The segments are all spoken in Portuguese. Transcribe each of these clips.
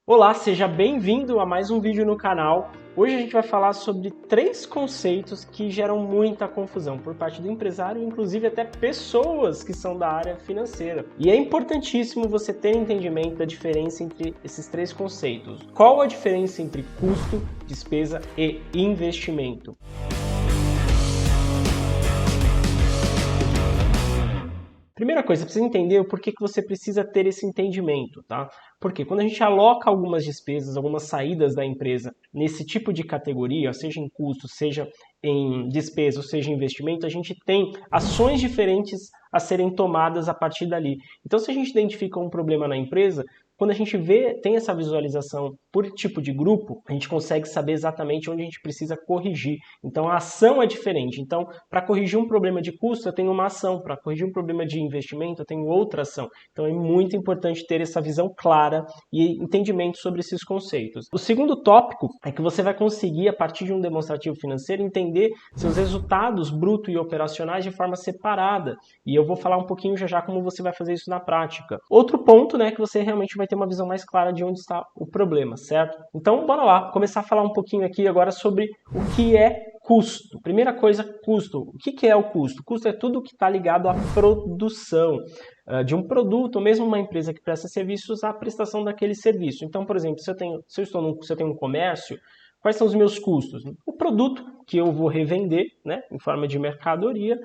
Olá, seja bem-vindo a mais um vídeo no canal. Hoje a gente vai falar sobre 3 conceitos que geram muita confusão por parte do empresário, inclusive até pessoas que são da área financeira. E é importantíssimo você ter entendimento da diferença entre esses 3 conceitos. Qual a diferença entre custo, despesa e investimento? Primeira coisa, você precisa entender o porquê que você precisa ter esse entendimento, tá? Porque quando a gente aloca algumas despesas, algumas saídas da empresa nesse tipo de categoria, seja em custo, seja em despesa, ou seja em investimento, a gente tem ações diferentes a serem tomadas a partir dali. Então, se a gente identifica um problema na empresa, quando a gente tem essa visualização por tipo de grupo, a gente consegue saber exatamente onde a gente precisa corrigir. Então, a ação é diferente. Então, para corrigir um problema de custo, eu tenho uma ação. Para corrigir um problema de investimento, eu tenho outra ação. Então, é muito importante ter essa visão clara e entendimento sobre esses conceitos. O segundo tópico é que você vai conseguir, a partir de um demonstrativo financeiro, entender seus resultados bruto e operacionais de forma separada. E eu vou falar um pouquinho já como você vai fazer isso na prática. Outro ponto, né, que você realmente vai ter uma visão mais clara de onde está o problema, certo? Então, bora lá, começar a falar um pouquinho aqui agora sobre o que é custo. Primeira coisa, custo. O que é o custo? Custo é tudo que está ligado à produção de um produto, ou mesmo uma empresa que presta serviços, à prestação daquele serviço. Então, por exemplo, se eu tenho um comércio, quais são os meus custos? O produto que eu vou revender, né, em forma de mercadoria,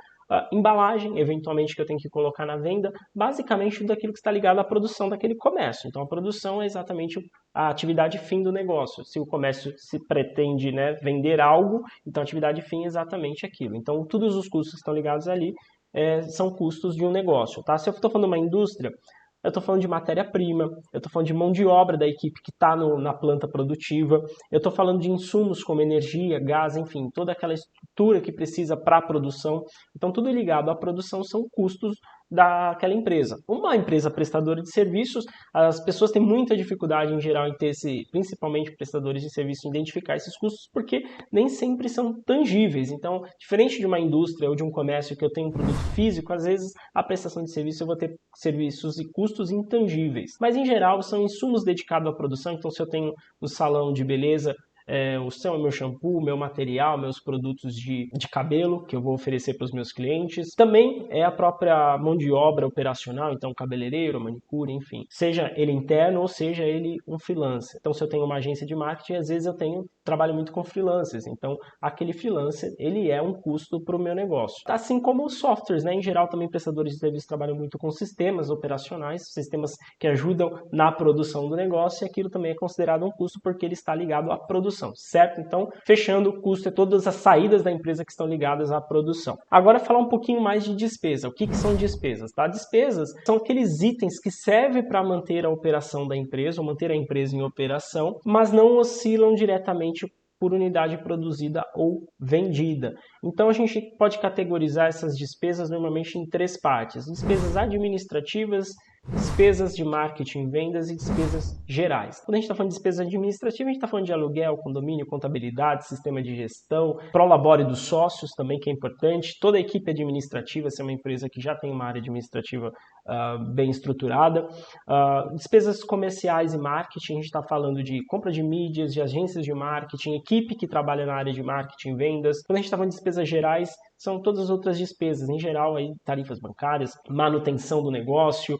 embalagem, eventualmente, que eu tenho que colocar na venda, basicamente tudo aquilo que está ligado à produção daquele comércio. Então, a produção é exatamente a atividade fim do negócio. Se o comércio se pretende, né, vender algo, então a atividade fim é exatamente aquilo. Então, todos os custos que estão ligados ali são custos de um negócio. Tá? Se eu estou falando de uma indústria, eu estou falando de matéria-prima, eu estou falando de mão de obra da equipe que está na planta produtiva, eu estou falando de insumos como energia, gás, enfim, toda aquela estrutura que precisa para a produção. Então, tudo ligado à produção são custos daquela empresa. Uma empresa prestadora de serviços, as pessoas têm muita dificuldade em geral em ter principalmente prestadores de serviços, em identificar esses custos, porque nem sempre são tangíveis. Então, diferente de uma indústria ou de um comércio que eu tenho um produto físico, às vezes a prestação de serviço eu vou ter serviços e custos intangíveis. Mas em geral são insumos dedicados à produção, então se eu tenho um salão de beleza, o meu shampoo, meu material, meus produtos de cabelo que eu vou oferecer para os meus clientes. Também é a própria mão de obra operacional, então cabeleireiro, manicure, enfim. Seja ele interno ou seja ele um freelancer. Então se eu tenho uma agência de marketing, às vezes eu trabalho muito com freelancers. Então aquele freelancer, ele é um custo para o meu negócio. Assim como os softwares, né? Em geral também prestadores de serviços trabalham muito com sistemas operacionais, sistemas que ajudam na produção do negócio, e aquilo também é considerado um custo porque ele está ligado à produção, certo? Então, fechando, o custo é todas as saídas da empresa que estão ligadas à produção. Agora, falar um pouquinho mais de despesa. O que são despesas? Tá? Despesas são aqueles itens que servem para manter a operação da empresa, ou manter a empresa em operação, mas não oscilam diretamente por unidade produzida ou vendida. Então a gente pode categorizar essas despesas normalmente em 3 partes: despesas administrativas, despesas de marketing, vendas e despesas gerais. Quando a gente está falando de despesa administrativa, a gente está falando de aluguel, condomínio, contabilidade, sistema de gestão, prolabore dos sócios também, que é importante, toda a equipe administrativa, se é uma empresa que já tem uma área administrativa bem estruturada. Despesas comerciais e marketing, a gente está falando de compra de mídias, de agências de marketing, equipe que trabalha na área de marketing, vendas. Quando a gente está falando de despesas gerais, são todas as outras despesas, em geral, aí, tarifas bancárias, manutenção do negócio,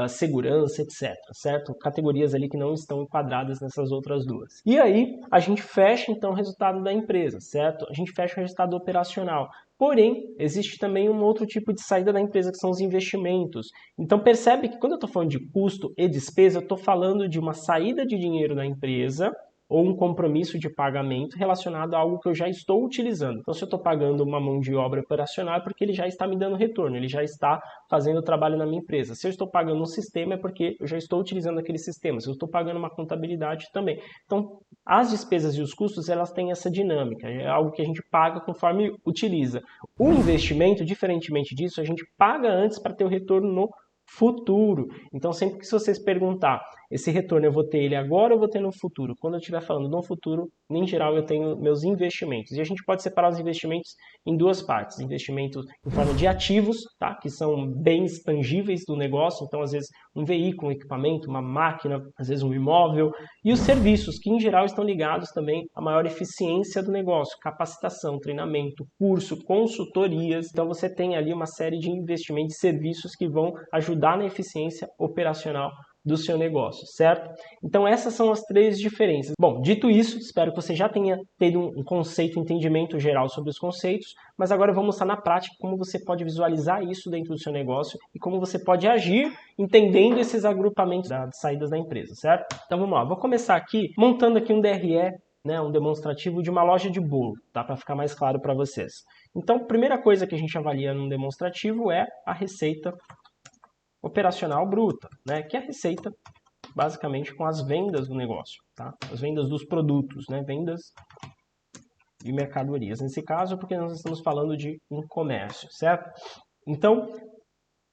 segurança, etc. Certo? Categorias ali que não estão enquadradas nessas outras duas. E aí, a gente fecha, então, o resultado da empresa, certo? A gente fecha o resultado operacional. Porém, existe também um outro tipo de saída da empresa, que são os investimentos. Então, percebe que quando eu estou falando de custo e despesa, eu estou falando de uma saída de dinheiro da empresa ou um compromisso de pagamento relacionado a algo que eu já estou utilizando. Então, se eu estou pagando uma mão de obra operacional, é porque ele já está me dando retorno, ele já está fazendo o trabalho na minha empresa. Se eu estou pagando um sistema, é porque eu já estou utilizando aquele sistema. Se eu estou pagando uma contabilidade, também. Então, as despesas e os custos, elas têm essa dinâmica, é algo que a gente paga conforme utiliza. O investimento, diferentemente disso, a gente paga antes para ter o retorno no futuro. Então, sempre que vocês perguntar, esse retorno eu vou ter ele agora ou vou ter no futuro? Quando eu estiver falando no futuro, em geral eu tenho meus investimentos. E a gente pode separar os investimentos em duas partes. Investimentos em forma de ativos, tá? Que são bens tangíveis do negócio, então às vezes um veículo, um equipamento, uma máquina, às vezes um imóvel. E os serviços, que em geral estão ligados também à maior eficiência do negócio, capacitação, treinamento, curso, consultorias. Então você tem ali uma série de investimentos e serviços que vão ajudar na eficiência operacional do seu negócio, certo? Então essas são as três diferenças. Bom, dito isso, espero que você já tenha tido um conceito, um entendimento geral sobre os conceitos, mas agora eu vou mostrar na prática como você pode visualizar isso dentro do seu negócio e como você pode agir entendendo esses agrupamentos das saídas da empresa, certo? Então vamos lá, vou começar aqui montando aqui um DRE, né, um demonstrativo de uma loja de bolo, tá? Para ficar mais claro para vocês. Então, a primeira coisa que a gente avalia num demonstrativo é a receita operacional bruta, né? Que é a receita basicamente com as vendas do negócio, tá? As vendas dos produtos, né? Vendas de mercadorias. Nesse caso, porque nós estamos falando de um comércio, certo? Então,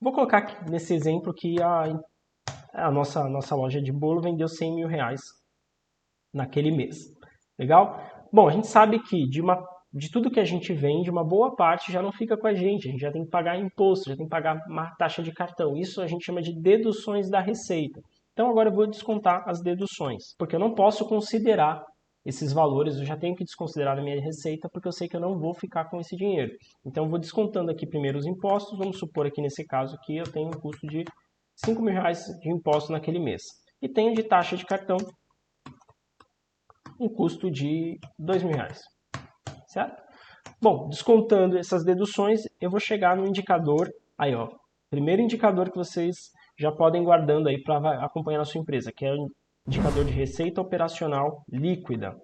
vou colocar aqui nesse exemplo que a nossa loja de bolo vendeu 100 mil reais naquele mês. Legal? Bom, a gente sabe que de tudo que a gente vende, uma boa parte já não fica com a gente já tem que pagar imposto, já tem que pagar uma taxa de cartão. Isso a gente chama de deduções da receita. Então agora eu vou descontar as deduções, porque eu não posso considerar esses valores, eu já tenho que desconsiderar na minha receita, porque eu sei que eu não vou ficar com esse dinheiro. Então eu vou descontando aqui primeiro os impostos, vamos supor aqui nesse caso que eu tenho um custo de 5 mil reais de imposto naquele mês. E tenho de taxa de cartão um custo de 2 mil reais. Certo? Bom, descontando essas deduções, eu vou chegar no indicador, aí ó, primeiro indicador que vocês já podem guardando aí para acompanhar na sua empresa, que é o indicador de receita operacional líquida,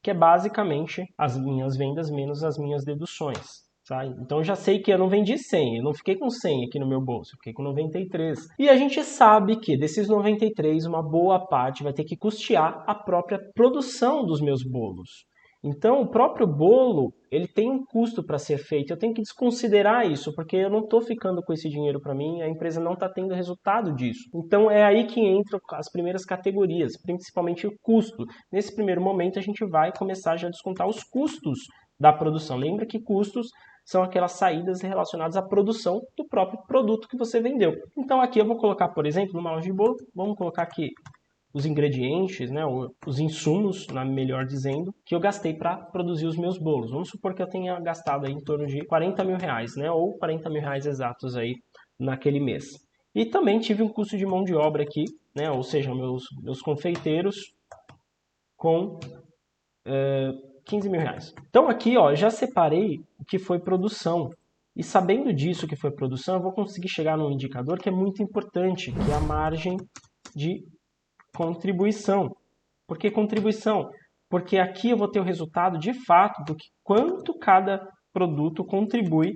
que é basicamente as minhas vendas menos as minhas deduções. Tá? Então eu já sei que eu não vendi 100, eu não fiquei com 100 aqui no meu bolso, eu fiquei com 93. E a gente sabe que desses 93, uma boa parte vai ter que custear a própria produção dos meus bolos. Então, o próprio bolo, ele tem um custo para ser feito. Eu tenho que desconsiderar isso, porque eu não estou ficando com esse dinheiro para mim, a empresa não está tendo resultado disso. Então, é aí que entram as primeiras categorias, principalmente o custo. Nesse primeiro momento, a gente vai começar já a descontar os custos da produção. Lembra que custos são aquelas saídas relacionadas à produção do próprio produto que você vendeu. Então, aqui eu vou colocar, por exemplo, numa loja de bolo, vamos colocar aqui os ingredientes, né, os insumos, melhor dizendo, que eu gastei para produzir os meus bolos. Vamos supor que eu tenha gastado aí em torno de 40 mil reais, né, ou 40 mil reais exatos aí naquele mês. E também tive um custo de mão de obra aqui, né, ou seja, meus confeiteiros com 15 mil reais. Então aqui ó, já separei o que foi produção. E sabendo disso que foi produção, eu vou conseguir chegar num indicador que é muito importante, que é a margem de contribuição. Por que contribuição? Porque aqui eu vou ter o resultado de fato do que quanto cada produto contribui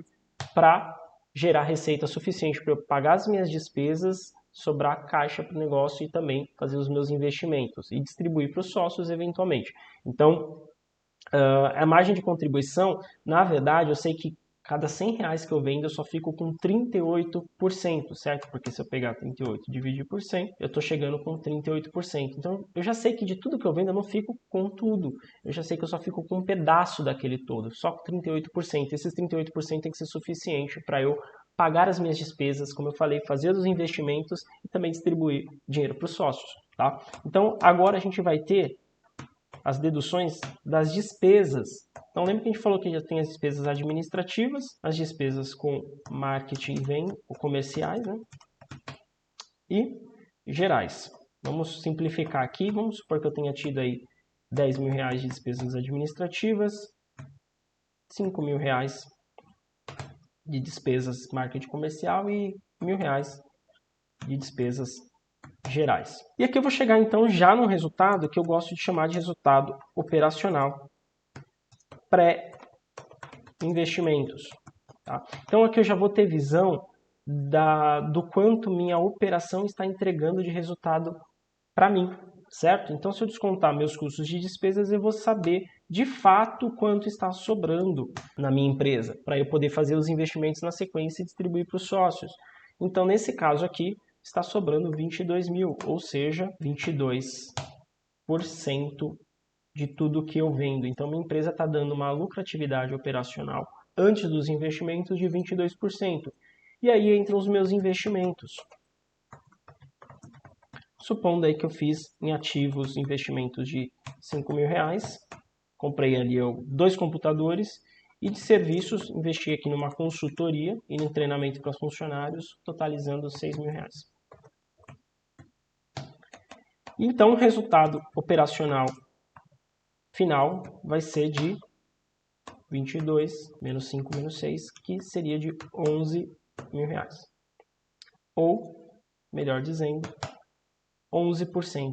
para gerar receita suficiente para eu pagar as minhas despesas, sobrar caixa para o negócio e também fazer os meus investimentos e distribuir para os sócios eventualmente. Então, a margem de contribuição, na verdade, eu sei que cada 100 reais que eu vendo, eu só fico com 38%, certo? Porque se eu pegar 38 e dividir por 100, eu estou chegando com 38%. Então, eu já sei que de tudo que eu vendo, eu não fico com tudo. Eu já sei que eu só fico com um pedaço daquele todo, só com 38%. Esses 38% tem que ser suficiente para eu pagar as minhas despesas, como eu falei, fazer os investimentos e também distribuir dinheiro para os sócios, tá? Então, agora a gente vai ter as deduções das despesas. Então, lembra que a gente falou que já tem as despesas administrativas, as despesas com marketing e venda, ou comerciais, né? E gerais. Vamos simplificar aqui, vamos supor que eu tenha tido aí 10 mil reais de despesas administrativas, 5 mil reais de despesas marketing comercial e R$ 1.000 de despesas gerais. E aqui eu vou chegar então já no resultado que eu gosto de chamar de resultado operacional pré-investimentos. Tá? Então aqui eu já vou ter visão do quanto minha operação está entregando de resultado para mim, certo? Então se eu descontar meus custos de despesas, eu vou saber de fato quanto está sobrando na minha empresa, para eu poder fazer os investimentos na sequência e distribuir para os sócios. Então nesse caso aqui, está sobrando 22 mil, ou seja, 22% de tudo que eu vendo. Então, minha empresa está dando uma lucratividade operacional antes dos investimentos de 22%. E aí entram os meus investimentos. Supondo aí que eu fiz em ativos investimentos de R$5.000, comprei ali 2 computadores, e de serviços investi aqui numa consultoria e num treinamento para funcionários, totalizando R$6.000. Então, o resultado operacional final vai ser de 22 menos 5 menos 6, que seria de R$11.000. Ou, melhor dizendo, 11%.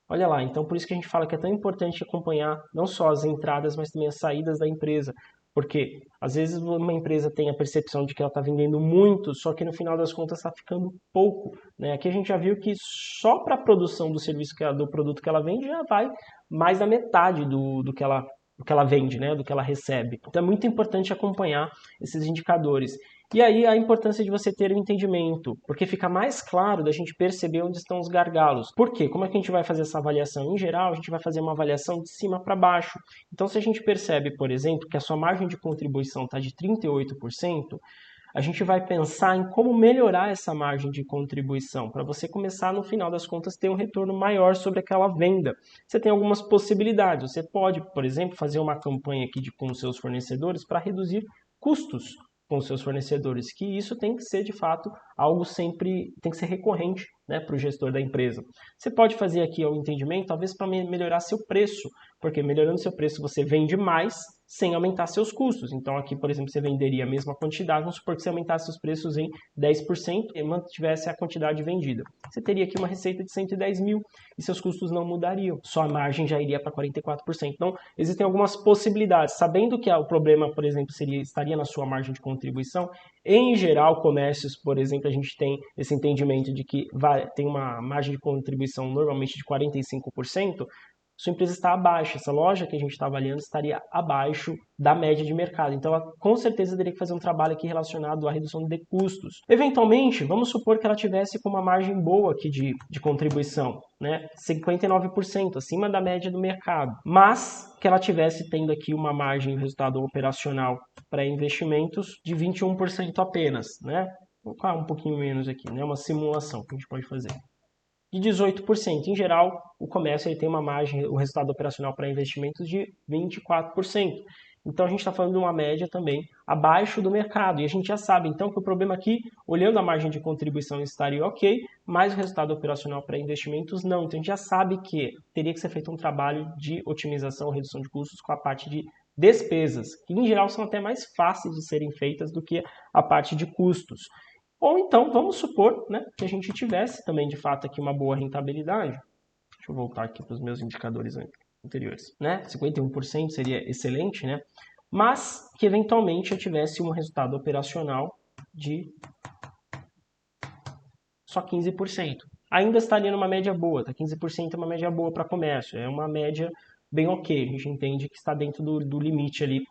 Olha lá, então por isso que a gente fala que é tão importante acompanhar não só as entradas, mas também as saídas da empresa. Porque às vezes uma empresa tem a percepção de que ela está vendendo muito, só que no final das contas está ficando pouco, né? Aqui a gente já viu que só para a produção do serviço do produto que ela vende já vai mais da metade do que ela vende, né? Do que ela recebe. Então é muito importante acompanhar esses indicadores. E aí a importância de você ter um entendimento, porque fica mais claro da gente perceber onde estão os gargalos. Por quê? Como é que a gente vai fazer essa avaliação? Em geral, a gente vai fazer uma avaliação de cima para baixo. Então, se a gente percebe, por exemplo, que a sua margem de contribuição está de 38%, a gente vai pensar em como melhorar essa margem de contribuição, para você começar, no final das contas, ter um retorno maior sobre aquela venda. Você tem algumas possibilidades. Você pode, por exemplo, fazer uma campanha aqui com os seus fornecedores para reduzir custos com os seus fornecedores, que isso tem que ser, de fato, algo sempre, tem que ser recorrente, né, para o gestor da empresa. Você pode fazer aqui o entendimento, talvez para melhorar seu preço, porque melhorando seu preço você vende mais sem aumentar seus custos. Então aqui, por exemplo, você venderia a mesma quantidade, vamos supor que você aumentasse os preços em 10% e mantivesse a quantidade vendida. Você teria aqui uma receita de 110 mil e seus custos não mudariam. Sua margem já iria para 44%. Então, existem algumas possibilidades. Sabendo que o problema, por exemplo, estaria na sua margem de contribuição, em geral, comércios, por exemplo, a gente tem esse entendimento de que tem uma margem de contribuição normalmente de 45%, sua empresa está abaixo, essa loja que a gente está avaliando estaria abaixo da média de mercado. Então, ela com certeza teria que fazer um trabalho aqui relacionado à redução de custos. Eventualmente, vamos supor que ela tivesse com uma margem boa aqui de contribuição, né? 59%, acima da média do mercado. Mas que ela tivesse tendo aqui uma margem, resultado operacional para investimentos de 21% apenas, né? Vou colocar um pouquinho menos aqui, né? Uma simulação que a gente pode fazer. De 18%. Em geral, o comércio ele tem uma margem, o resultado operacional para investimentos de 24%. Então, a gente está falando de uma média também abaixo do mercado. E a gente já sabe, então, que o problema aqui, olhando a margem de contribuição, estaria ok, mas o resultado operacional para investimentos não. Então, a gente já sabe que teria que ser feito um trabalho de otimização, redução de custos com a parte de despesas, que em geral são até mais fáceis de serem feitas do que a parte de custos. Ou então, vamos supor, né, que a gente tivesse também, de fato, aqui uma boa rentabilidade. Deixa eu voltar aqui para os meus indicadores anteriores. Né? 51% seria excelente, né? Mas que, eventualmente, eu tivesse um resultado operacional de só 15%. Ainda estaria numa média boa, tá? 15% é uma média boa para comércio. É uma média bem ok. A gente entende que está dentro do limite ali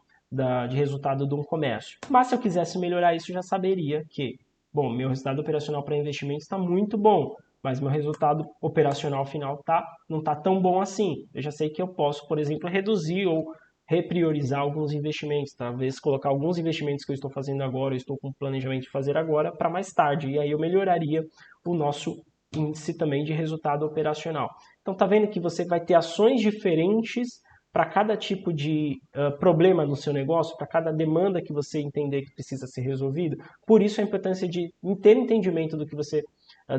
de resultado de um comércio. Mas se eu quisesse melhorar isso, eu já saberia que bom, meu resultado operacional para investimentos está muito bom, mas meu resultado operacional final não está tão bom assim. Eu já sei que eu posso, por exemplo, reduzir ou repriorizar alguns investimentos, talvez colocar alguns investimentos que eu estou fazendo agora, eu estou com planejamento de fazer agora, para mais tarde, e aí eu melhoraria o nosso índice também de resultado operacional. Então, tá vendo que você vai ter ações diferentes para cada tipo de problema no seu negócio, para cada demanda que você entender que precisa ser resolvido. Por isso a importância de ter entendimento do que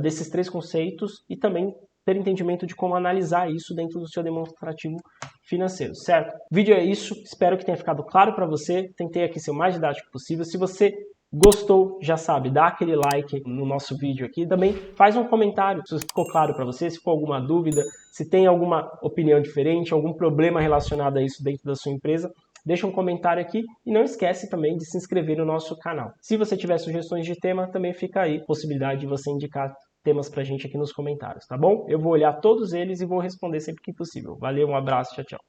desses 3 conceitos e também ter entendimento de como analisar isso dentro do seu demonstrativo financeiro, certo? O vídeo é isso, espero que tenha ficado claro para você, tentei aqui ser o mais didático possível. Se você gostou, já sabe, dá aquele like no nosso vídeo aqui. Também faz um comentário se ficou claro para você, se ficou alguma dúvida, se tem alguma opinião diferente, algum problema relacionado a isso dentro da sua empresa. Deixa um comentário aqui e não esquece também de se inscrever no nosso canal. Se você tiver sugestões de tema, também fica aí a possibilidade de você indicar temas pra gente aqui nos comentários, tá bom? Eu vou olhar todos eles e vou responder sempre que possível. Valeu, um abraço, tchau, tchau.